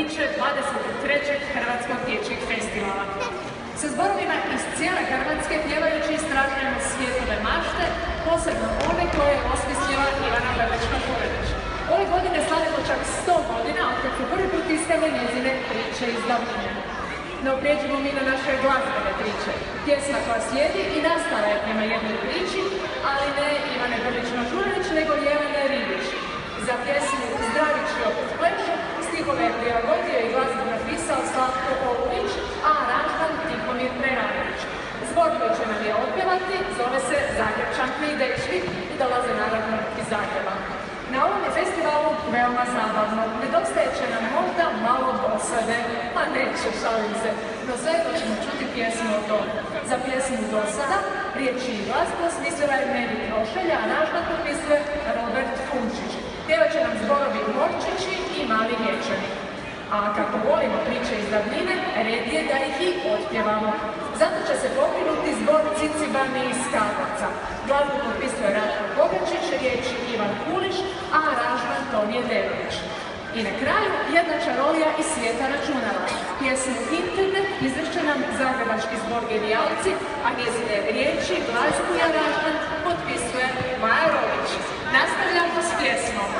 priče 23. Hrvatskog dječjeg festivala. Sa zborovima iz cijele Hrvatske pjevajući istražujemo svijetove mašte, posebno one koje je osmislila Ivana Belička-Poredić. Ove godine slavimo čak 100 godina otkad su prvi put iskale njezine priče iz davnine. No prijeđemo mi na naše glazbene priče. Pjesma koja slijedi i nastala je prema jednoj priči, ali ne Ivane Belička-Poredić, nego Jelene Ribić. Za pjesmu Zdravić i opet plešu stihove je prilagodio i glazbu napisao Slavko Olulić, a aranžman Tihomir Preradović. Zbor koji će nam je otpjevati zove se Zagrepčanke i dečki i dolaze naravno iz Zagreba. Na ovom je festivalu veoma zabavno, nedostaje će nam možda malo dosade, a neće, šalim se, no svejedno ćemo čuti pjesmu o tome. Za pjesmu Dosada riječi i glazbu smislila je Medi Krošelja, a aranžman potpisuje Robert Funčić. Pjevat će nam zborovi Morčići i Mali Riječani. A kako volimo priče iz davnine, red je da ih i otpjevamo. Zato će se pobrinuti zbor Cicibani iz Karlovca. Glazbu potpisuje Ratko Bogačić, riječi Ivan Kuliš, a aranžman Tonije Derović. I na kraju jedna čarolija iz svijeta računala. Pjesmu Internet izvrće nam zagrebački zbor Genijalci, a njezine riječi, glazbu i aranžman potpisuje Maja Rović. Nastavljamo s pjesmom.